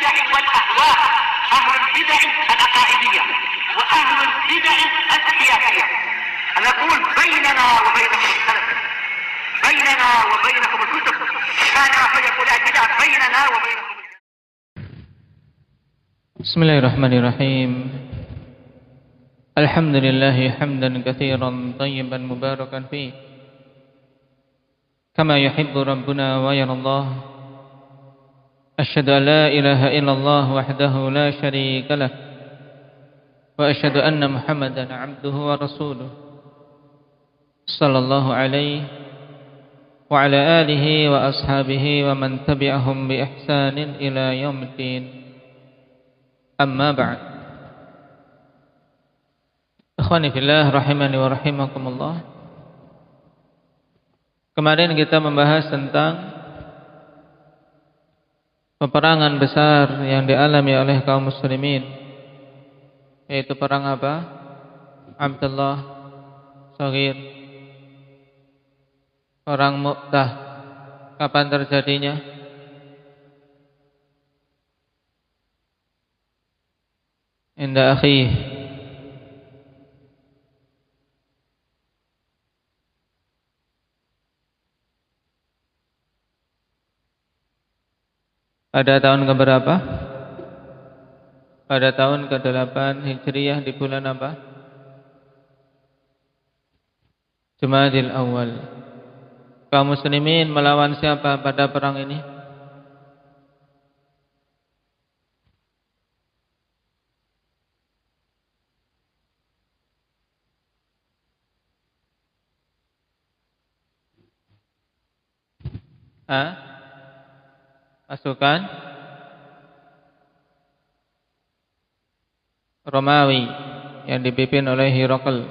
البدع والأهواء، أهل البدع العقائدية وأهل البدع السياسية. نقول بيننا وبينكم السلف، بيننا وبينكم الكتب، كان فيقول البدع بيننا وبينكم. بسم الله الرحمن الرحيم. الحمد لله حمدا كثيرا طيبا مباركا فيه كما يحب ربنا ويرضى الله. أشهد أن لا إله إلا الله وحده لا شريك له، وأشهد أن محمدا عبده ورسوله صلى الله عليه وعلى آله وأصحابه ومن تبعهم بإحسان إلى يوم الدين. أما بعد. Ikhwani fillah rahimani wa rahimakumullah. Kemarin kita membahas tentang peperangan besar yang dialami oleh kaum muslimin, yaitu perang apa? Abdullah Shaghir, perang Mu'tah. Kapan terjadinya? Inda akhi. Pada tahun keberapa? Pada tahun ke-8 Hijriyah di bulan apa? Jumadil Awal. Kaum muslimin melawan siapa pada perang ini? Pasukan Romawi yang dipimpin oleh Herakl.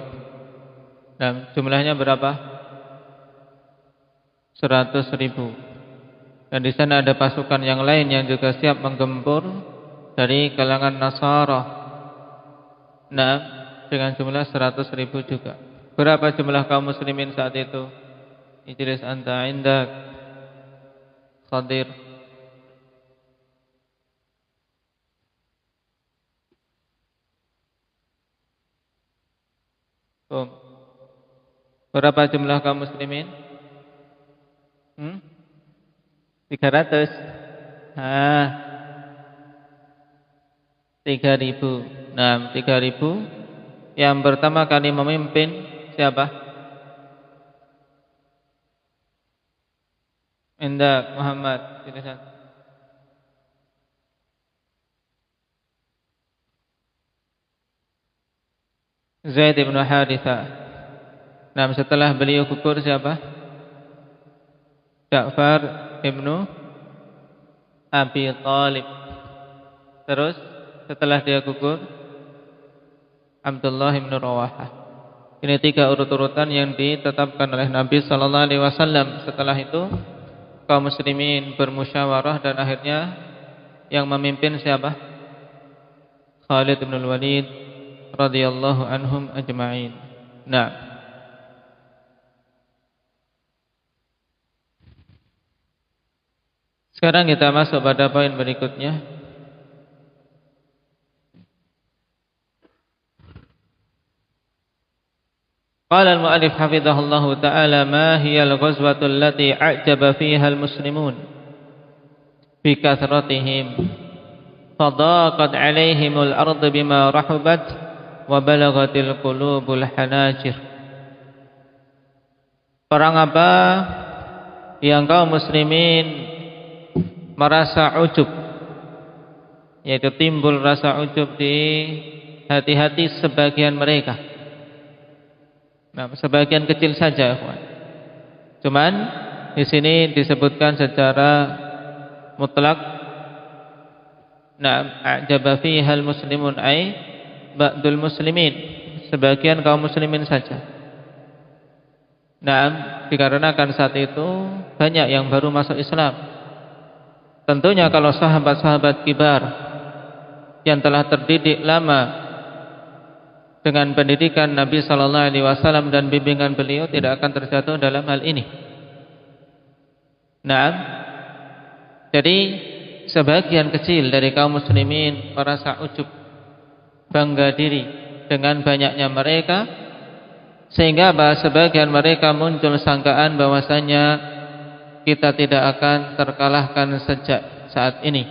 Dan jumlahnya berapa? 100.000. Dan di sana ada pasukan yang lain yang juga siap menggempur dari kalangan Nasara. Nah, dengan jumlah 100.000 juga. Berapa jumlah kaum muslimin saat itu? Ijlis anta indak Khadir. Berapa jumlah kaum muslimin? 300. 3.000. Nah, 3.000. Yang pertama kali memimpin siapa? Indak Muhammad. Zaid bin Harithah. Nah, setelah beliau gugur siapa? Ja'far ibnu Abi Thalib. Terus setelah dia gugur, Abdullah ibnu Rawahah. Ini 3 urut-urutan yang ditetapkan oleh Nabi sallallahu alaihi wasallam. Setelah itu kaum muslimin bermusyawarah dan akhirnya yang memimpin siapa? Khalid bin Walid radhiyallahu anhum ajma'in. Nah, sekarang kita masuk pada poin berikutnya. Qala al-mu'allif hafizahullahu ta'ala, ma hiya al-ghazwatu allati a'jaba fiha al-muslimun bi kathratihim fadaqat 'alaihim al-ardu bima rahabat wa balaghatil qulubul hanajir. Perang apa yang kaum muslimin merasa ujub, yaitu timbul rasa ujub di hati-hati sebagian mereka. Nah, sebagian kecil saja, ikhwan. Cuman di sini disebutkan secara mutlak. Nah, a'jaba fiha al-muslimun ay ba'dul muslimin, sebagian kaum muslimin saja. Nah, dikarenakan saat itu banyak yang baru masuk Islam. Tentunya kalau sahabat-sahabat kibar yang telah terdidik lama dengan pendidikan Nabi sallallahu alaihi wasallam dan bimbingan beliau tidak akan terjatuh dalam hal ini. Nah, jadi sebagian kecil dari kaum muslimin merasa ujub, bangga diri dengan banyaknya mereka, sehingga sebagian mereka muncul sangkaan bahwasanya kita tidak akan terkalahkan sejak saat ini.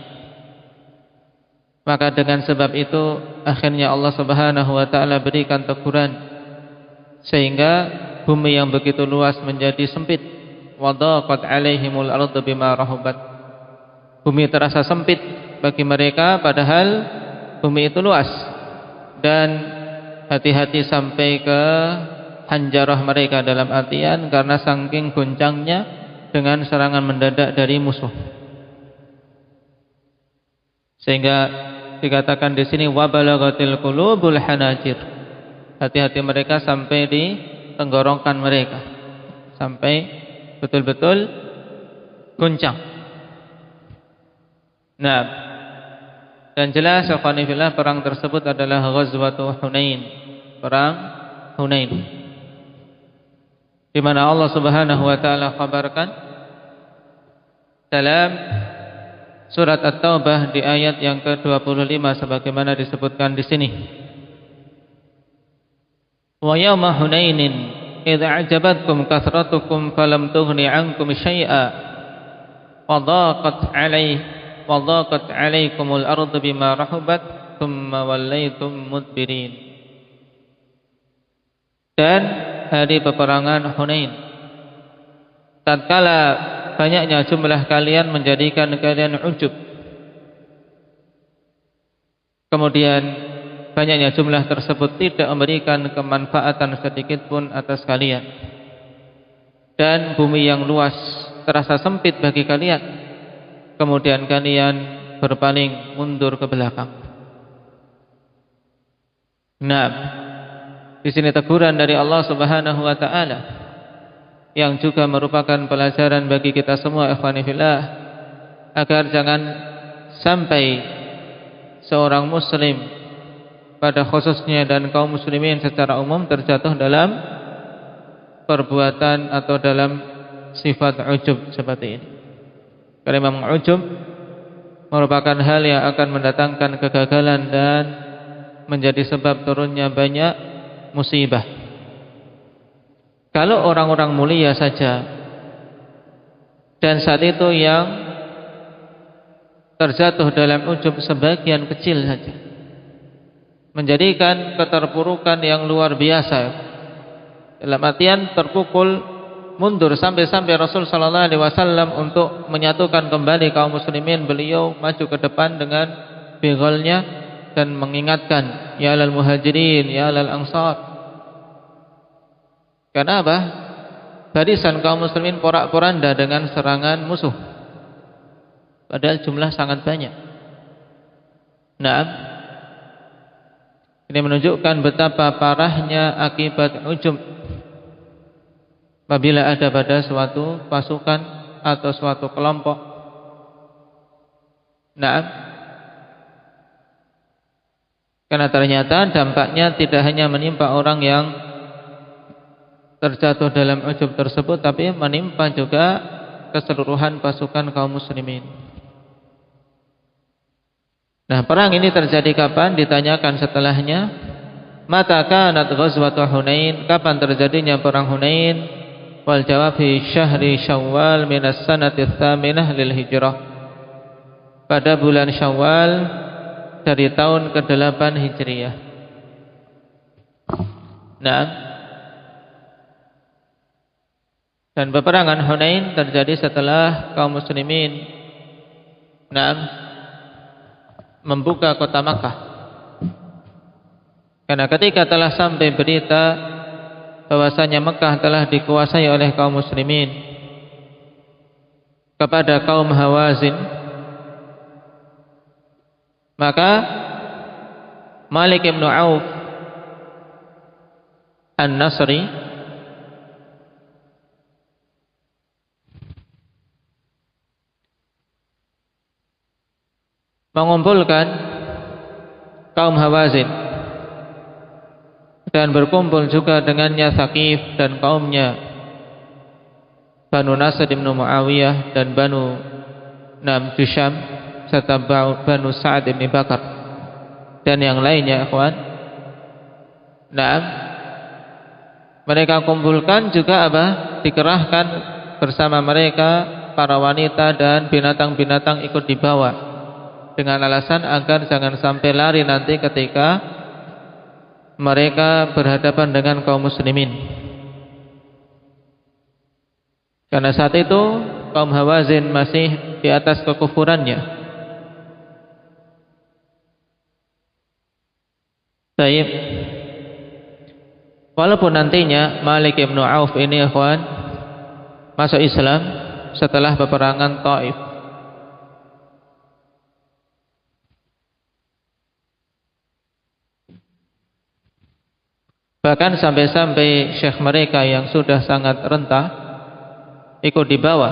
Maka dengan sebab itu akhirnya Allah Subhanahu wa taala berikan teguran, sehingga bumi yang begitu luas menjadi sempit. Wa daqat 'alaihimul ardu bima rahabat. Bumi terasa sempit bagi mereka padahal bumi itu luas. Dan hati-hati sampai ke hanjarah mereka, dalam artian karena saking goncangnya dengan serangan mendadak dari musuh. Sehingga dikatakan di sini wa balagatil qulubul hanajir. Hati-hati mereka sampai di tenggorokan mereka, sampai betul-betul goncang. Nah, dan jelas ikhwanillah perang tersebut adalah Ghazwatu Hunain, perang Hunain, di mana Allah Subhanahu wa taala kabarkan dalam surat At-Taubah di ayat yang ke-25 sebagaimana disebutkan di sini. Wa yauma Hunainin idza a'jabatkum kathratukum falam tughni 'ankum syai'a wa dhaqat 'alaikumul ardu bima rahabat thumma wallaytum mudbirin. Dan hari peperangan Hunain, tatkala banyaknya jumlah kalian menjadikan kalian ujub, kemudian banyaknya jumlah tersebut tidak memberikan kemanfaatan sedikit pun atas kalian, dan bumi yang luas terasa sempit bagi kalian, kemudian kalian berpaling mundur ke belakang. Nah, di sini teguran dari Allah Subhanahu wa taala yang juga merupakan pelajaran bagi kita semua ikhwani fillah, agar jangan sampai seorang muslim pada khususnya dan kaum muslimin secara umum terjatuh dalam perbuatan atau dalam sifat ujub seperti ini. Karena memang ujub merupakan hal yang akan mendatangkan kegagalan dan menjadi sebab turunnya banyak musibah. Kalau orang-orang mulia saja, dan saat itu yang terjatuh dalam ujub sebagian kecil saja, menjadikan keterpurukan yang luar biasa, dalam artian terpukul mundur sampai Rasul sallallahu alaihi wasallam untuk menyatukan kembali kaum muslimin, beliau maju ke depan dengan bigolnya dan mengingatkan, ya alal muhajirin, ya alal ansar. Karena apa? Barisan kaum muslimin porak-poranda dengan serangan musuh, padahal jumlah sangat banyak. Nah, ini menunjukkan betapa parahnya akibat ujub apabila ada pada suatu pasukan atau suatu kelompok. Nah, karena ternyata dampaknya tidak hanya menimpa orang yang terjatuh dalam ujub tersebut, tapi menimpa juga keseluruhan pasukan kaum muslimin. Nah, perang ini terjadi kapan? Ditanyakan setelahnya, mata kanat ghazwatu Hunain, kapan terjadinya perang Hunain? Wal jawab fi syahri Syawal minas sanati tsaminah lil hijrah, pada bulan Syawal dari tahun ke-8 Hijriah. Nah, dan peperangan Hunain terjadi setelah kaum muslimin membuka kota Makkah. Karena ketika telah sampai berita bahwasanya Makkah telah dikuasai oleh kaum muslimin kepada kaum Hawazin, maka Malik ibn Auf An-Nasri mengumpulkan kaum Hawazin dan berkumpul juga dengannya Thaqif dan kaumnya Banu Nasr bin Muawiyah dan Banu Jusham serta Banu Sa'ad bin Bakar dan yang lainnya, ikhwan. Nah, mereka kumpulkan juga dikerahkan bersama mereka para wanita dan binatang-binatang ikut dibawa dengan alasan agar jangan sampai lari nanti ketika mereka berhadapan dengan kaum muslimin. Karena saat itu kaum Hawazin masih di atas kekufurannya. Baik. Walaupun nantinya Malik bin Auf ini, ikhwan, masuk Islam setelah peperangan Taif. Bahkan sampai-sampai syekh mereka yang sudah sangat rentah ikut dibawa,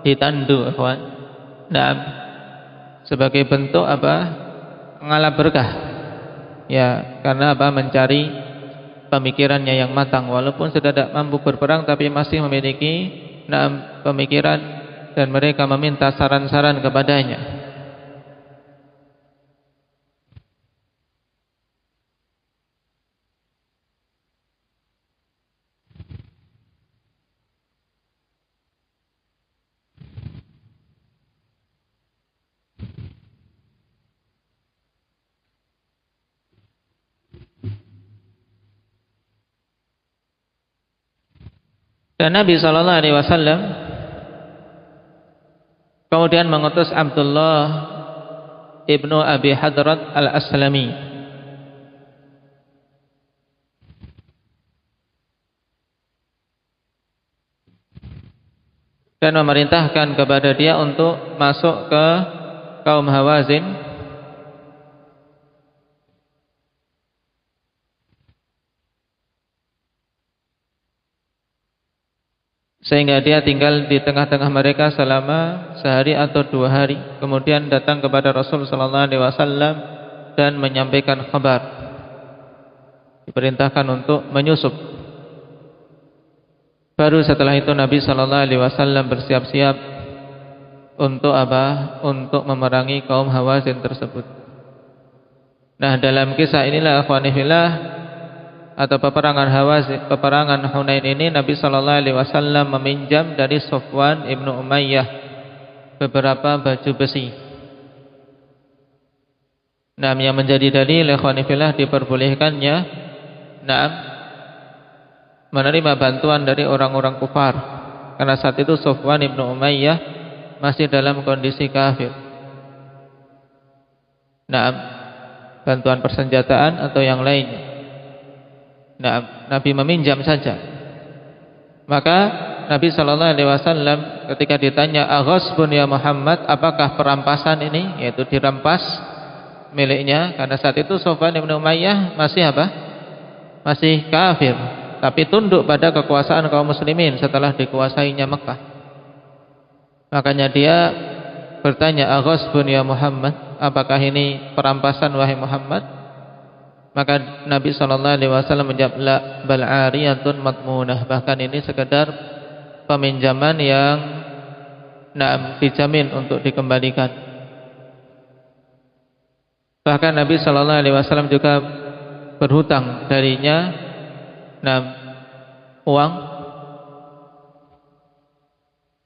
ditandu, ikhwan. Nah, sebagai bentuk mengalap berkah. Ya, karena mencari pemikirannya yang matang, walaupun sudah tidak mampu berperang tapi masih memiliki pemikiran dan mereka meminta saran-saran kepadanya. Dan Nabi sallallahu alaihi wasallam kemudian mengutus Abdullah ibnu Abi Hadrat al-Aslami dan memerintahkan kepada dia untuk masuk ke kaum Hawazin sehingga dia tinggal di tengah-tengah mereka selama sehari atau 2 hari. Kemudian datang kepada Rasul sallallahu alaihi wasallam dan menyampaikan kabar. Diperintahkan untuk menyusup. Baru setelah itu Nabi sallallahu alaihi wasallam bersiap-siap untuk untuk memerangi kaum Hawazin tersebut. Nah, dalam kisah inilah akhwani fillah atau peperangan Hawazin, peperangan Hunain ini Nabi sallallahu alaihi wasallam meminjam dari Safwan ibnu Umayyah beberapa baju besi. Nah, yang menjadi dalil ikhwani fillah diperbolehkannya menerima bantuan dari orang-orang kufar. Karena saat itu Safwan ibnu Umayyah masih dalam kondisi kafir. Bantuan persenjataan atau yang lainnya. Nabi meminjam saja. Maka Nabi sallallahu alaihi wasallam ketika ditanya, "Aghasbun ya Muhammad, apakah perampasan ini?" Yaitu dirampas miliknya, karena saat itu Safwan bin Umayyah masih kafir, tapi tunduk pada kekuasaan kaum muslimin setelah dikuasainya Mekah. Makanya dia bertanya, "Aghasbun ya Muhammad, apakah ini perampasan wahai Muhammad?" Maka Nabi sallallahu alaihi wasallam menjawab, "La bal 'ariyatun matmunah." Bahkan ini sekedar peminjaman yang dijamin untuk dikembalikan. Bahkan Nabi sallallahu alaihi wasallam juga berhutang darinya uang.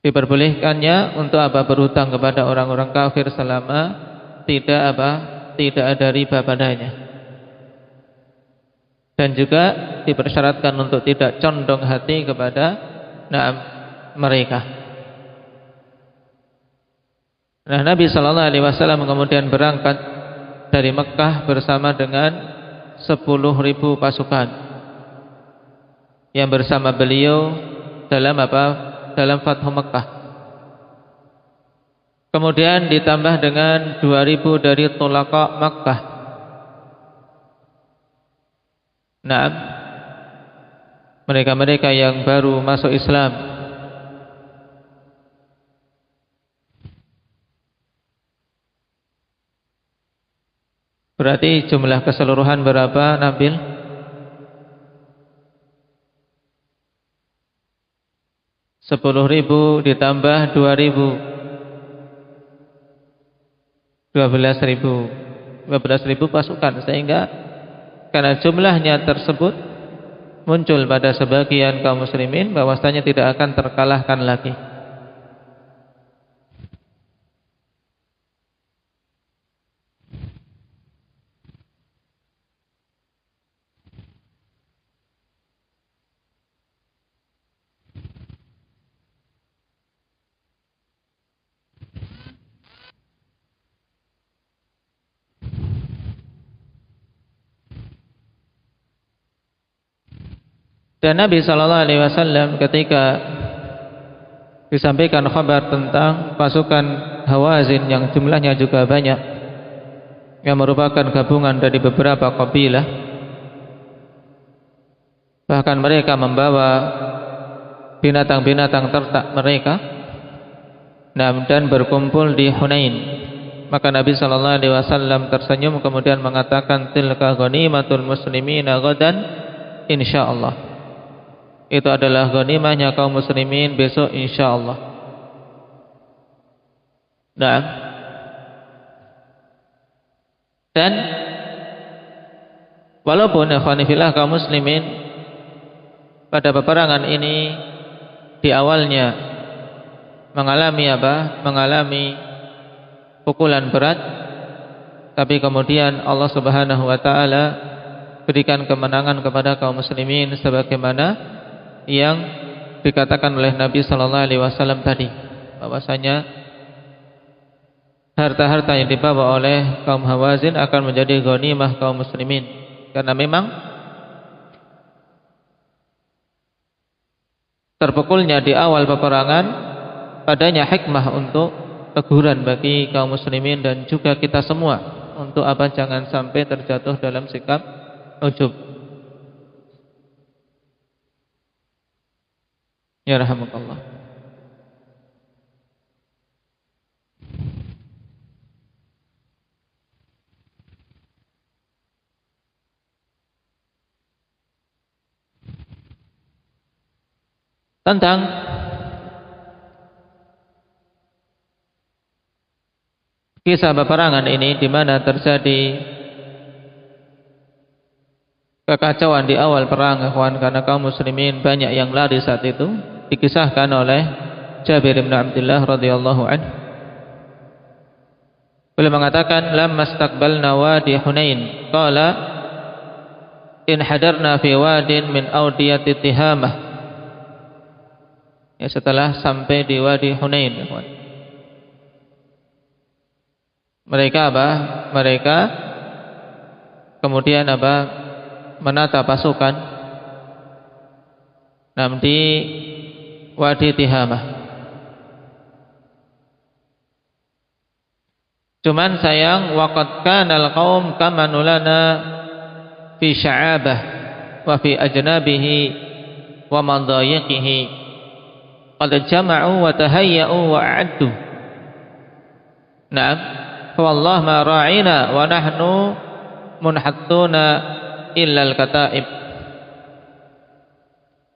Diperbolehkannya untuk berhutang kepada orang-orang kafir selama tidak ada riba padanya. Dan juga dipersyaratkan untuk tidak condong hati kepada mereka. Nah, Nabi sallallahu alaihi wasallam kemudian berangkat dari Mekah bersama dengan 10.000 pasukan yang bersama beliau dalam Fathu Mekah. Kemudian ditambah dengan 2.000 dari Tulaqa Makkah. Mereka-mereka yang baru masuk Islam. Berarti jumlah keseluruhan berapa, Nabil? 10.000 ditambah 2.000. 12.000 pasukan, sehingga karena jumlahnya tersebut muncul pada sebagian kaum muslimin bahwasanya tidak akan terkalahkan lagi. Dan Nabi sallallahu alaihi wasallam ketika disampaikan kabar tentang pasukan Hawazin yang jumlahnya juga banyak, yang merupakan gabungan dari beberapa kabilah, bahkan mereka membawa binatang-binatang ternak mereka, dan berkumpul di Hunain, maka Nabi sallallahu alaihi wasallam tersenyum kemudian mengatakan, tilka ghanimatul muslimina ghadan insyaallah. Itu adalah ghanimahnya kaum muslimin besok insyaallah. Dan walaupun ikhwani fillah kaum muslimin pada peperangan ini di awalnya mengalami pukulan berat, tapi kemudian Allah Subhanahu wa taala berikan kemenangan kepada kaum muslimin sebagaimana yang dikatakan oleh Nabi sallallahu alaihi wasallam tadi, bahwasanya harta-harta yang dibawa oleh kaum Hawazin akan menjadi ghanimah kaum muslimin, karena memang terpukulnya di awal peperangan padanya hikmah untuk teguran bagi kaum muslimin dan juga kita semua untuk jangan sampai terjatuh dalam sikap ujub. Ya rahmatullah. Tentang kisah peperangan ini di mana terjadi kekacauan di awal perang, ikhwan, karena kaum muslimin banyak yang lari saat itu, dikisahkan oleh Jabir bin Abdullah radhiyallahu anhu. Beliau mengatakan, lamma istaqbalna wadi Hunain qala in hadarna fi wadin min awdiyati Tihamah. Ya, setelah sampai di wadi Hunain, ikhwan, mereka kemudian menata pasukan di Wadi Tihamah. Cuman sayang, waqad kana al-qaum kama nulana fi sya'abah wa fi ajnabihi wa madayiqihi qad jama'u wa tahayya'u wa a'addu. Naam, fa wallah ma ra'ina wa nahnu munhattuna illal kataib.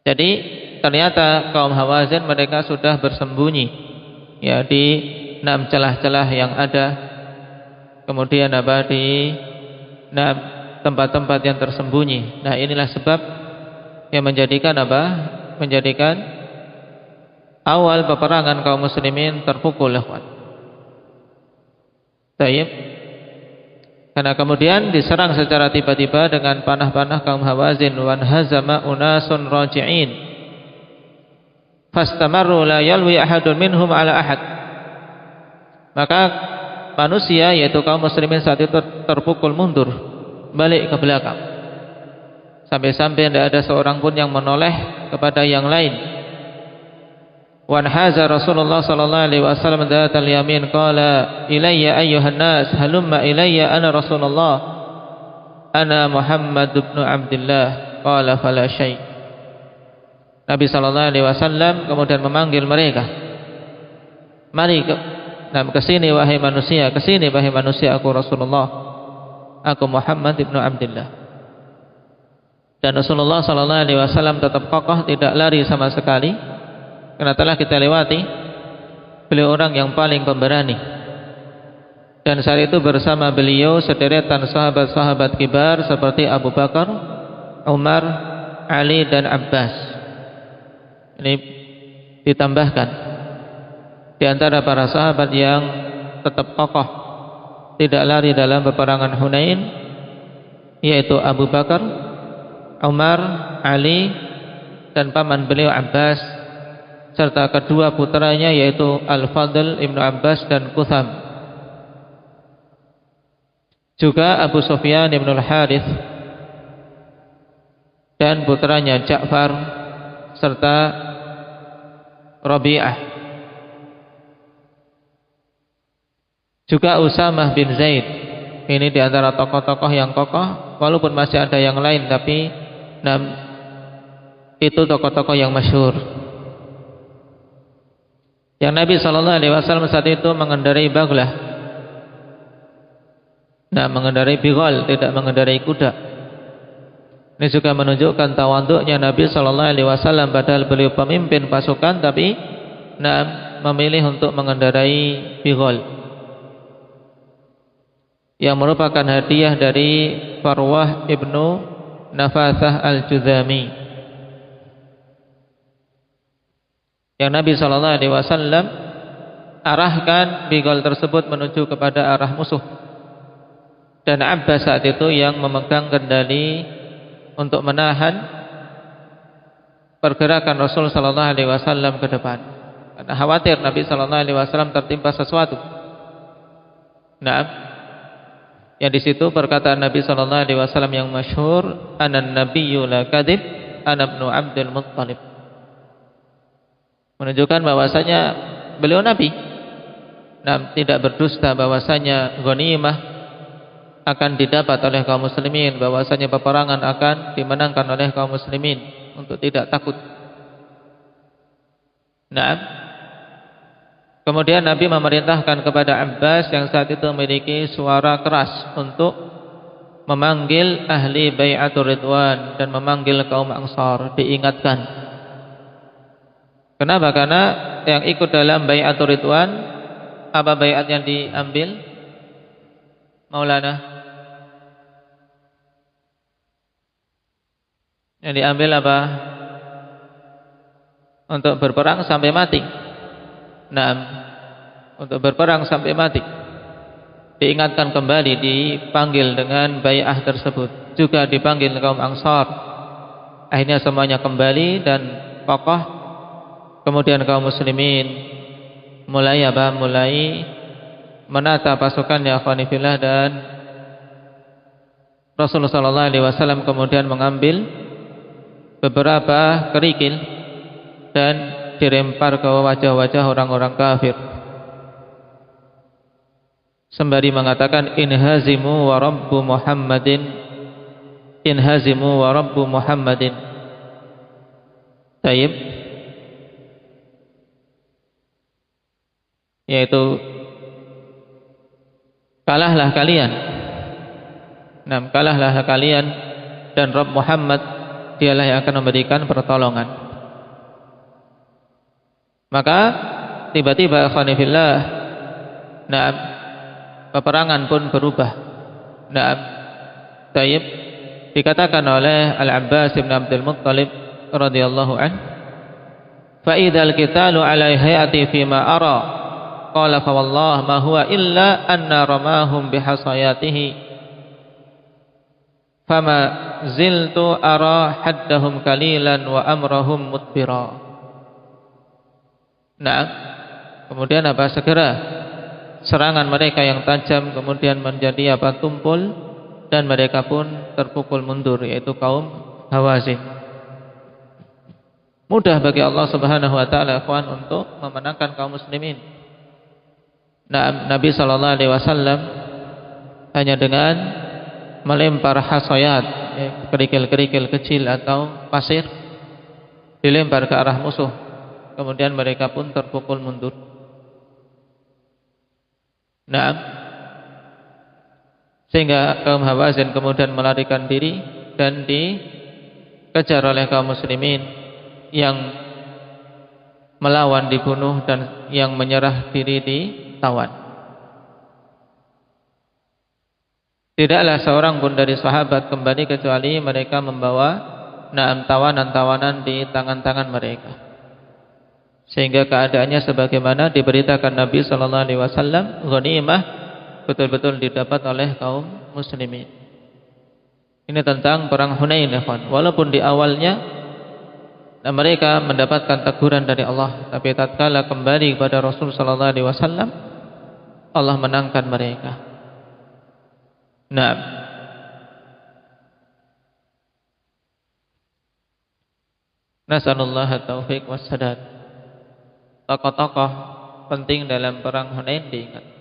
Jadi ternyata kaum Hawazin mereka sudah bersembunyi ya di 6 celah-celah yang ada, kemudian di 6 tempat-tempat yang tersembunyi. Nah, inilah sebab yang menjadikan menjadikan awal peperangan kaum muslimin terpukul, ikhwan. Baik. Karena kemudian diserang secara tiba-tiba dengan panah-panah kaum Hawazin, wan hazama unasun raji'in fastamarru la yalwi ahadun minhum ala ahad. Maka manusia, yaitu kaum muslimin saat itu terpukul mundur, balik ke belakang, sampai-sampai tidak ada seorang pun yang menoleh kepada yang lain. Wan haza Rasulullah sallallahu alaihi wasallam dhatal yamin qala ilayya ayyuhan nas halumma ilayya ana Rasulullah ana Muhammad ibn Abdullah qala fala syai'. Nabi sallallahu alaihi wasallam kemudian memanggil mereka, mari ke sini wahai manusia, ke sini wahai manusia, aku Rasulullah, aku Muhammad ibn Abdullah. Dan Rasulullah sallallahu alaihi wasallam tetap kokoh, tidak lari sama sekali. Karena telah kita lewati, beliau orang yang paling pemberani Dan saat itu bersama beliau sederetan sahabat-sahabat kibar seperti Abu Bakar, Umar, Ali dan Abbas. Ini ditambahkan di antara para sahabat yang tetap kokoh tidak lari dalam peperangan Hunain, yaitu Abu Bakar, Umar, Ali dan paman beliau Abbas, serta kedua putranya yaitu Al-Fadl Ibnu Abbas dan Qutham. Juga Abu Sufyan Ibn Al-Harith dan putranya Ja'far serta Rabi'ah. Juga Usamah bin Zaid. Ini di antara tokoh-tokoh yang kokoh, walaupun masih ada yang lain, tapi itu tokoh-tokoh yang masyhur. Yang Nabi SAW saat itu mengendarai baglah. Mengendarai bighal, tidak mengendarai kuda. Ini juga menunjukkan tawaduknya Nabi SAW, padahal beliau pemimpin pasukan, tapi memilih untuk mengendarai bighal, yang merupakan hadiah dari Farwah ibnu Nafathah al-Juzami. Yang Nabi SAW arahkan bighal tersebut menuju kepada arah musuh, dan Abbas saat itu yang memegang kendali untuk menahan pergerakan Rasul sallallahu alaihi wasallam ke depan, karena khawatir Nabi sallallahu alaihi wasallam tertimpa sesuatu. Yang di situ perkataan Nabi sallallahu alaihi wasallam yang masyhur, "Anan nabiyyu la kadzib, ana ibnu Abdul Muttalib." Menunjukkan bahwasanya beliau nabi. Tidak berdusta, bahwasanya ghanimah akan didapat oleh kaum muslimin, bahwasanya peperangan akan dimenangkan oleh kaum muslimin, untuk tidak takut. Kemudian Nabi memerintahkan kepada Abbas yang saat itu memiliki suara keras untuk memanggil ahli bai'atur ridwan dan memanggil kaum Ansar, diingatkan. Kenapa? Karena yang ikut dalam bai'atur ridwan, apa bai'at yang diambil? Maulana, yang diambil apa? Untuk berperang sampai mati. Untuk berperang sampai mati. Diingatkan kembali, dipanggil dengan bai'ah tersebut. Juga dipanggil kaum Ansar. Akhirnya semuanya kembali dan kokoh. Kemudian kaum muslimin mulai menata pasukannya akhwanifillah, dan Rasulullah SAW kemudian mengambil beberapa kerikil dan dilempar ke wajah-wajah orang-orang kafir, sembari mengatakan, inhazimu wa rabbu Muhammadin, inhazimu wa rabbu Muhammadin. Taib, yaitu kalahlah kalian. Kalahlah kalian, dan Rabb Muhammad dialah yang akan memberikan pertolongan. Maka tiba-tiba ikhwanifillah, peperangan pun berubah. Taib, dikatakan oleh Al-Abbas bin Abdul Muttalib radhiyallahu anhu, fa idzal qitalu ala hayati fi ma ara, qala fa wallah ma huwa illa anna ramahum bihasayatihi, fama ziltu ara haddahum kalilan wa amrahum mudbira. Kemudian apa? Segera serangan mereka yang tajam kemudian menjadi tumpul, dan mereka pun terpukul mundur, yaitu kaum Hawazin. Mudah bagi Allah Subhanahu wa taala untuk memenangkan kaum muslimin. Nabi sallallahu alaihi wasallam hanya dengan melempar hasayat, kerikil-kerikil kecil atau pasir, dilempar ke arah musuh, kemudian mereka pun terpukul mundur. Sehingga kaum Hawazin kemudian melarikan diri dan dikejar oleh kaum muslimin, yang melawan dibunuh dan yang menyerah diri ditawan. Tidaklah seorang pun dari sahabat kembali kecuali mereka membawa tawanan-tawanan di tangan-tangan mereka. Sehingga keadaannya sebagaimana diberitakan Nabi sallallahu alaihi wasallam, ghanimah betul-betul didapat oleh kaum muslimin. Ini tentang perang Hunain, ikhwan. Walaupun di awalnya mereka mendapatkan teguran dari Allah, tapi tatkala kembali kepada Rasul sallallahu alaihi wasallam, Allah menangkan mereka. Nah, nasallallahu taufiq wassadad. Tokoh-tokoh penting dalam perang Hunain diingat.